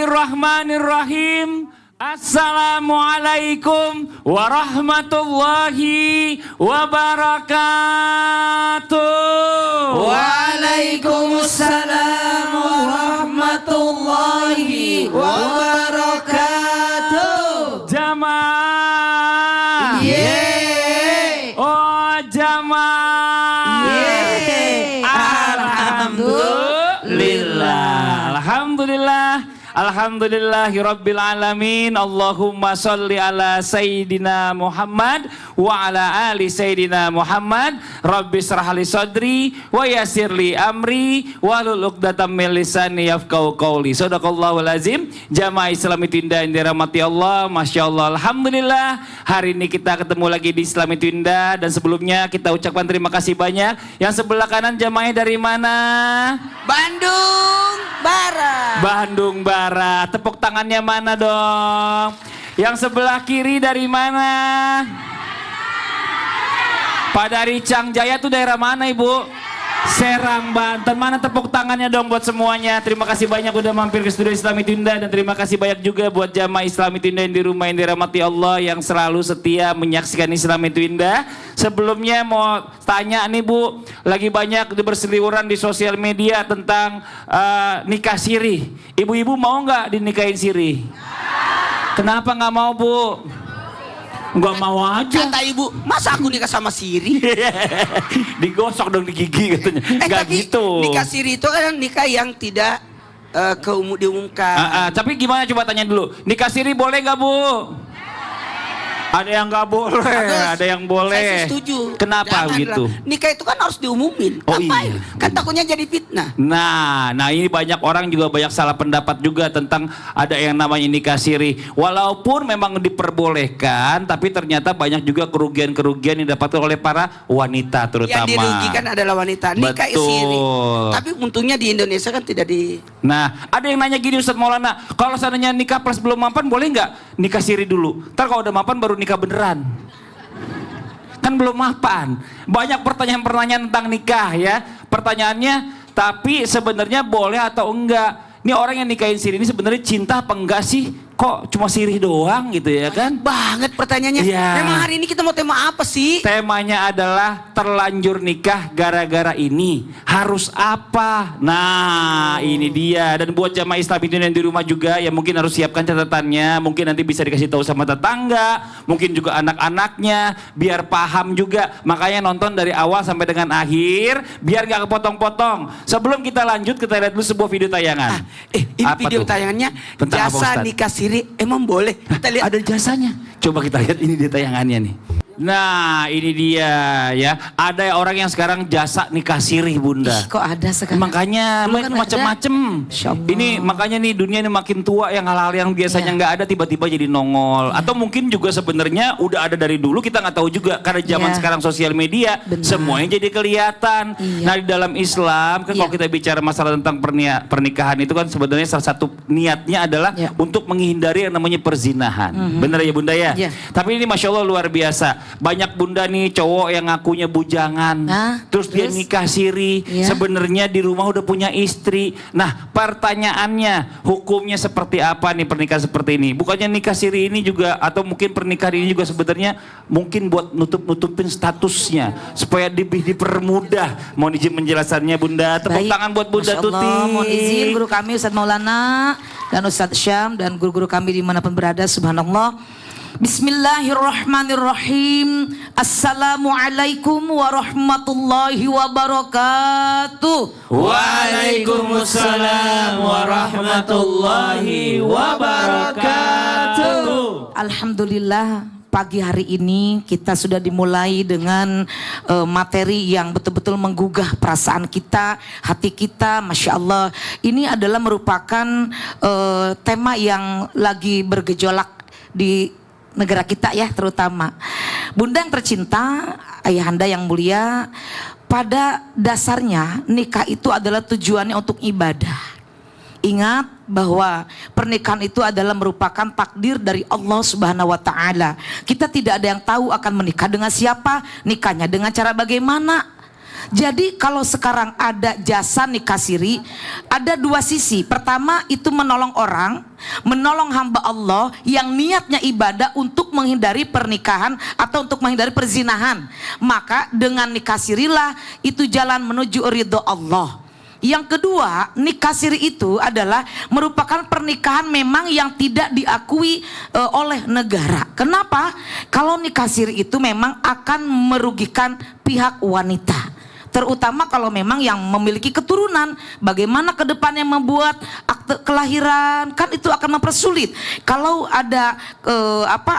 Bismillahirrahmanirrahim. Assalamualaikum warahmatullahi wabarakatuh. Waalaikumsalam warahmatullahi wabarakatuh. Jamaah. Yeay. Oh jamaah. Yeay. Alhamdulillah. Alhamdulillah. Alhamdulillahirabbil alamin. Allahumma sholli ala sayyidina Muhammad wa ala ali sayyidina Muhammad. Rabbi shrah li sadri wa yassir li amri wahlul 'uqdatam min lisani yafqahu qawli. Shadaqallahul azim. Jamaah Islam itu indah yang dirahmati Allah. Masyaallah. Alhamdulillah. Hari ini kita ketemu lagi di Islam itu indah, dan sebelumnya kita ucapkan terima kasih banyak. Yang sebelah kanan jamaahnya dari mana? Bandung Barat. Bandung Barat. Tepuk tangannya mana dong? Yang sebelah kiri dari mana? Pak dari Cangjaya tuh daerah mana Ibu? Serang, Banten. Mana tepuk tangannya dong buat semuanya. Terima kasih banyak udah mampir ke studio Islam itu Indah, dan terima kasih banyak juga buat jamaah Islam itu Indah yang di rumah yang dirahmati Allah, yang selalu setia menyaksikan Islam itu Indah. Sebelumnya mau tanya nih Bu, lagi banyak berseliweran di sosial media tentang nikah siri. Ibu-ibu mau nggak dinikahin siri? Kenapa nggak mau Bu? Nggak mau aja. Kata ibu, masa aku nikah sama siri? Digosok dong di gigi katanya. Nggak tapi gitu. nikah siri itu kan nikah yang tidak diumumkan. Tapi gimana, coba tanya dulu. Nikah siri boleh nggak Bu? Ada yang nggak boleh, ada yang boleh. Saya setuju. Kenapa begitu? Nikah itu kan harus diumumin. Oh Ngapain? iya. Kan takutnya jadi fitnah. Nah ini banyak orang juga banyak salah pendapat juga tentang ada yang namanya nikah siri. Walaupun memang diperbolehkan, tapi ternyata banyak juga kerugian-kerugian yang didapatkan oleh para wanita terutama. Yang dirugikan adalah wanita. Nikah siri. Tapi untungnya di Indonesia kan tidak di... Nah, ada yang nanya gini Ustadz Maulana, kalau seandainya nikah plus belum mapan boleh nggak nikah siri dulu? Ntar kalau udah mapan baru nikah beneran. Kan belum mapan. Banyak pertanyaan-pertanyaan tentang nikah ya. Pertanyaannya, tapi sebenarnya boleh atau enggak? Ini orang yang nikahin siri ini sebenarnya cinta apa enggak sih? Kok cuma sirih doang gitu ya kan? Banget pertanyaannya. Ya. Memang hari ini kita mau tema apa sih? Temanya adalah terlanjur nikah gara-gara ini. Harus apa? Nah, ini dia. Dan buat jamaah Islam itu yang di rumah juga, ya mungkin harus siapkan catatannya. Mungkin nanti bisa dikasih tahu sama tetangga, mungkin juga anak-anaknya, biar paham juga. Makanya nonton dari awal sampai dengan akhir, biar gak kepotong-potong. Sebelum kita lanjut, kita lihat dulu sebuah video tayangan. Ini apa video tuh? tayangannya Tentang apa, jasa Ustadz? nikah siri emang boleh. Kita lihat. Ada jasanya. Coba kita lihat ini dia tayangannya nih. Nah ini dia ya. Ada orang yang sekarang jasa nikah sirih Bunda. Ih, kok ada sekarang? Makanya Dulu kan macam-macam. Ini makanya nih dunia ini makin tua, yang hal-hal yang biasanya nggak ada tiba-tiba jadi nongol. Atau mungkin juga sebenarnya udah ada dari dulu, kita nggak tahu juga karena zaman sekarang sosial media. Benar. Semuanya jadi kelihatan. Nah di dalam Islam kan kalau kita bicara masalah tentang pernikahan itu kan sebenarnya salah satu niatnya adalah untuk menghindari yang namanya perzinahan. Bener ya Bunda ya? Tapi ini Masya Allah luar biasa. Banyak Bunda nih cowok yang ngakunya bujangan, terus dia nikah siri, sebenarnya di rumah udah punya istri. Nah pertanyaannya, hukumnya seperti apa nih pernikahan seperti ini? Bukannya nikah siri ini juga, atau mungkin pernikahan ini juga sebenarnya mungkin buat nutup-nutupin statusnya supaya lebih dipermudah. Mohon izin menjelasannya Bunda. Tepuk tangan buat Bunda Tuti. Mohon izin guru kami Ustadz Maulana dan Ustadz Syam dan guru-guru kami dimanapun berada. Subhanallah. Bismillahirrahmanirrahim. Assalamualaikum warahmatullahi wabarakatuh. Waalaikumsalam warahmatullahi wabarakatuh. Alhamdulillah, pagi hari ini kita sudah dimulai dengan materi yang betul-betul menggugah perasaan kita, hati kita. Masya Allah, ini adalah merupakan tema yang lagi bergejolak di negara kita ya, terutama. Bunda yang tercinta, ayahanda yang mulia, pada dasarnya nikah itu adalah tujuannya untuk ibadah. Ingat bahwa pernikahan itu adalah merupakan takdir dari Allah Subhanahu wa taala. Kita tidak ada yang tahu akan menikah dengan siapa, nikahnya dengan cara bagaimana. Jadi kalau sekarang ada jasa nikah siri, ada dua sisi. Pertama itu menolong orang, menolong hamba Allah yang niatnya ibadah untuk menghindari pernikahan atau untuk menghindari perzinahan. Maka dengan nikah sirilah itu jalan menuju ridho Allah. Yang kedua, nikah siri itu adalah merupakan pernikahan memang yang tidak diakui oleh negara. Kenapa? Kalau nikah siri itu memang akan merugikan pihak wanita. Terutama kalau memang yang memiliki keturunan, bagaimana ke depannya membuat akte kelahiran, kan itu akan mempersulit. Kalau ada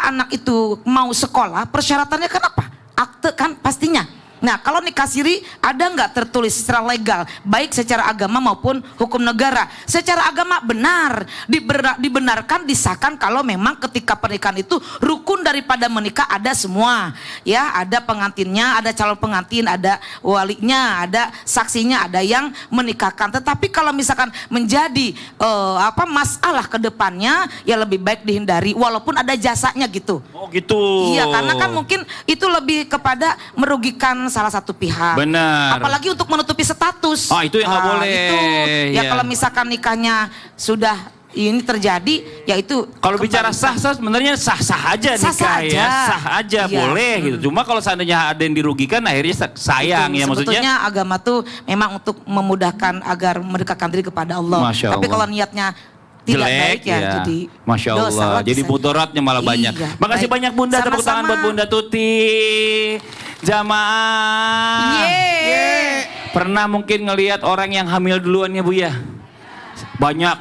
anak itu mau sekolah, persyaratannya kan apa? Akte kan pastinya. Nah, kalau nikah siri ada nggak tertulis secara legal, baik secara agama maupun hukum negara? Secara agama benar, dibenarkan, disahkan kalau memang ketika pernikahan itu rukun daripada menikah ada semua, ya, ada pengantinnya, ada calon pengantin, ada walinya, ada saksinya, ada yang menikahkan. Tetapi kalau misalkan menjadi masalah ke depannya, ya lebih baik dihindari, walaupun ada jasanya gitu. Oh gitu. Iya, karena kan mungkin itu lebih kepada merugikan salah satu pihak. Benar. Apalagi untuk menutupi status. Oh, itu yang nggak boleh. Itu ya, Iya. kalau misalkan nikahnya sudah ini terjadi, ya itu. Kalau bicara sah-sah sebenarnya sah-sah aja nikah Sah-sah ya. aja. Sah aja Iya. boleh gitu. Cuma kalau seandainya ada yang dirugikan akhirnya sayang Itu, ya maksudnya. sebetulnya agama tuh memang untuk memudahkan agar mendekatkan diri kepada Allah. Masya Tapi Allah. kalau niatnya tidak baik ya, jadi Masya Allah, dosa lagi jadi saya. mudaratnya malah banyak. Iya, Makasih baik. banyak Bunda, tepuk tangan Sama-sama. buat Bunda Tuti. Jamaah. Yeay. Pernah mungkin ngelihat orang yang hamil duluan ya Bu ya? Banyak,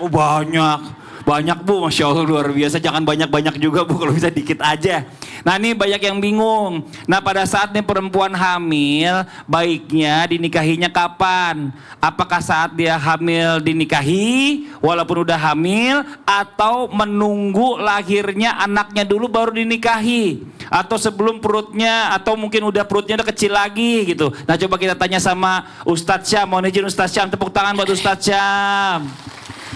banyak Bu, Masya Allah luar biasa. Jangan banyak-banyak juga Bu, kalau bisa dikit aja. Nah ini banyak yang bingung. Nah pada saat nih perempuan hamil, baiknya dinikahinya kapan? Apakah saat dia hamil dinikahi, walaupun udah hamil, atau menunggu lahirnya anaknya dulu baru dinikahi? Atau sebelum perutnya, atau mungkin udah perutnya udah kecil lagi gitu. Nah coba kita tanya sama Ustadz Syam. Mohon izin Ustadz Syam, tepuk tangan buat Ustadz Syam.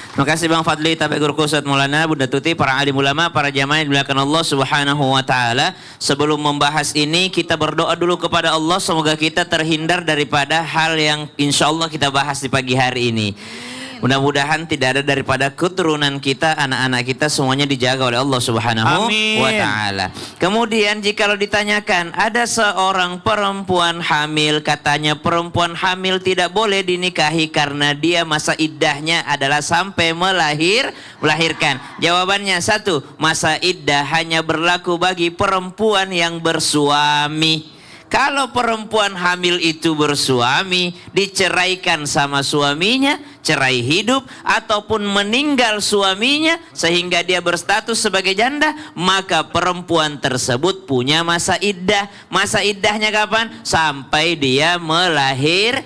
Terima kasih Bang Fadli, Tabe Guru Kusat Maulana, Bunda Tuti, para alim ulama, para jamaah yang dimuliakan Allah Subhanahu wa taala. Sebelum membahas ini, kita berdoa dulu kepada Allah semoga kita terhindar daripada hal yang insya Allah kita bahas di pagi hari ini. Mudah-mudahan tidak ada daripada keturunan kita, anak-anak kita semuanya dijaga oleh Allah Subhanahu wa taala. Kemudian jikalau ditanyakan, ada seorang perempuan hamil, katanya perempuan hamil tidak boleh dinikahi karena dia masa iddahnya adalah sampai melahirkan. Jawabannya satu, masa iddah hanya berlaku bagi perempuan yang bersuami. Kalau perempuan hamil itu bersuami, diceraikan sama suaminya, cerai hidup, ataupun meninggal suaminya sehingga dia berstatus sebagai janda, maka perempuan tersebut punya masa iddah. Masa iddahnya kapan? Sampai dia melahirkan,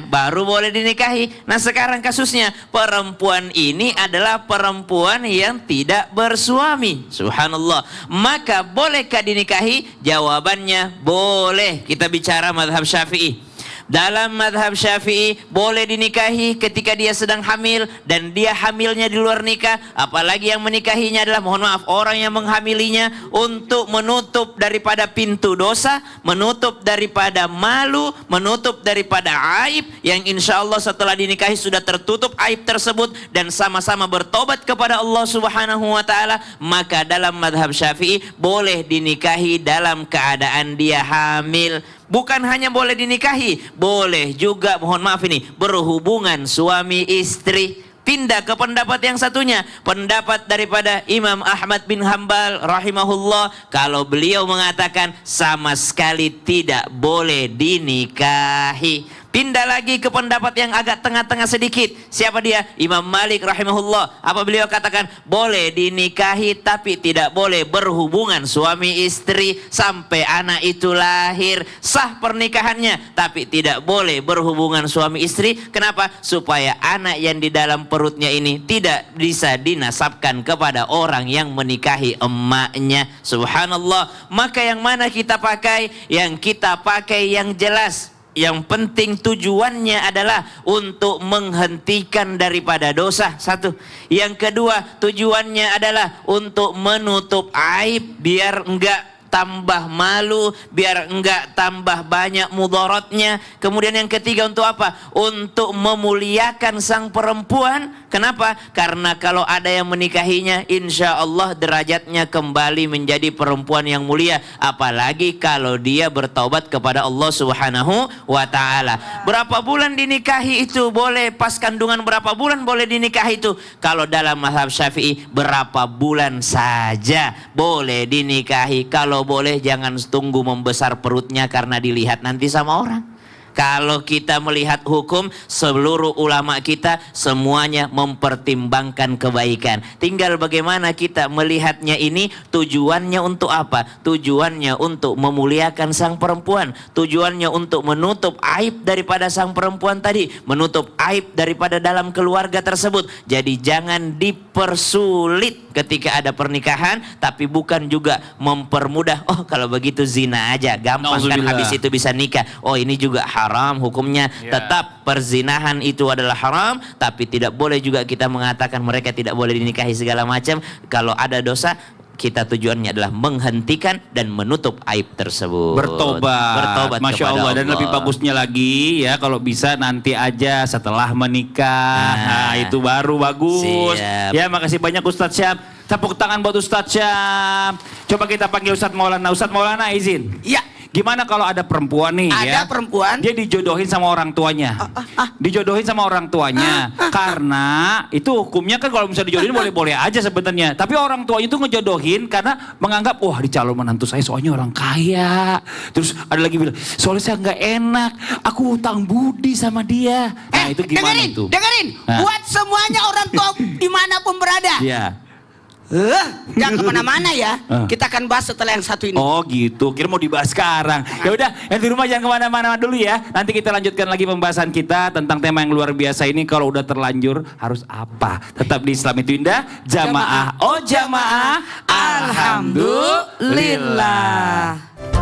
baru boleh dinikahi. Nah sekarang kasusnya, perempuan ini adalah perempuan yang tidak bersuami. Subhanallah. Maka bolehkah dinikahi? Jawabannya boleh. Kita bicara mazhab Syafi'i. Dalam mazhab Syafi'i boleh dinikahi ketika dia sedang hamil dan dia hamilnya di luar nikah, apalagi yang menikahinya adalah, mohon maaf, orang yang menghamilinya, untuk menutup daripada pintu dosa, menutup daripada malu, menutup daripada aib yang insya Allah setelah dinikahi sudah tertutup aib tersebut dan sama-sama bertobat kepada Allah Subhanahu wa taala. Maka dalam mazhab Syafi'i boleh dinikahi dalam keadaan dia hamil. Bukan hanya boleh dinikahi, boleh juga, mohon maaf ini, berhubungan suami istri. Pindah ke pendapat yang satunya, pendapat daripada Imam Ahmad bin Hambal rahimahullah, kalau beliau mengatakan sama sekali tidak boleh dinikahi. Pindah lagi ke pendapat yang agak tengah-tengah sedikit. Siapa dia? Imam Malik rahimahullah. Apa beliau katakan? Boleh dinikahi tapi tidak boleh berhubungan suami istri sampai anak itu lahir. Sah pernikahannya tapi tidak boleh berhubungan suami istri. Kenapa? Supaya anak yang di dalam perutnya ini tidak bisa dinasabkan kepada orang yang menikahi emaknya. Subhanallah. Maka yang mana kita pakai? Yang kita pakai yang jelas. Yang penting tujuannya adalah untuk menghentikan daripada dosa. Satu. Yang kedua, tujuannya adalah untuk menutup aib biar enggak tambah malu, biar enggak tambah banyak mudaratnya. Kemudian yang ketiga untuk apa? Untuk memuliakan sang perempuan. Kenapa? Karena kalau ada yang menikahinya, insya Allah derajatnya kembali menjadi perempuan yang mulia. Apalagi kalau dia bertaubat kepada Allah Subhanahu wa ta'ala. Berapa bulan dinikahi itu boleh, pas kandungan berapa bulan boleh dinikahi itu? Kalau dalam mazhab Syafi'i berapa bulan saja boleh dinikahi. Kalau boleh jangan tunggu membesar perutnya karena dilihat nanti sama orang. Kalau kita melihat hukum, seluruh ulama kita semuanya mempertimbangkan kebaikan. Tinggal bagaimana kita melihatnya ini, tujuannya untuk apa? Tujuannya untuk memuliakan sang perempuan. Tujuannya untuk menutup aib daripada sang perempuan tadi. Menutup aib daripada dalam keluarga tersebut. Jadi jangan dipersulit ketika ada pernikahan, tapi bukan juga mempermudah. Oh kalau begitu zina aja, gampang kan, habis itu bisa nikah. Oh ini juga haram hukumnya. Tetap perzinahan itu adalah haram, tapi tidak boleh juga kita mengatakan mereka tidak boleh dinikahi segala macam. Kalau ada dosa, kita tujuannya adalah menghentikan dan menutup aib tersebut. Bertobat Masya Allah. Dan lebih bagusnya lagi ya, kalau bisa nanti aja setelah menikah. Nah itu baru bagus. Siap. Ya makasih banyak Ustadz Syam. Tepuk tangan buat Ustadz Syam. Coba kita panggil Ustadz Maulana. Ustadz Maulana izin. Iya. Gimana kalau ada perempuan nih ya? Ada perempuan. Dia dijodohin sama orang tuanya. Dijodohin sama orang tuanya. Karena itu hukumnya kan kalau misalnya dijodohin boleh-boleh aja sebenarnya. Tapi orang tuanya itu ngejodohin karena menganggap wah di calon menantu saya soalnya orang kaya. Terus ada lagi bilang soalnya saya nggak enak. Aku hutang budi sama dia. Nah itu gimana itu? Dengerin. Nah. Buat semuanya orang tua dimanapun berada. Iya. Jangan kemana-mana ya. Kita akan bahas setelah yang satu ini. Oh gitu, kira mau dibahas sekarang. Ya udah, yang di rumah jangan kemana-mana dulu ya. Nanti kita lanjutkan lagi pembahasan kita tentang tema yang luar biasa ini. Kalau udah terlanjur harus apa? Tetap di Islam itu Indah. Jamaah, oh jamaah, alhamdulillah.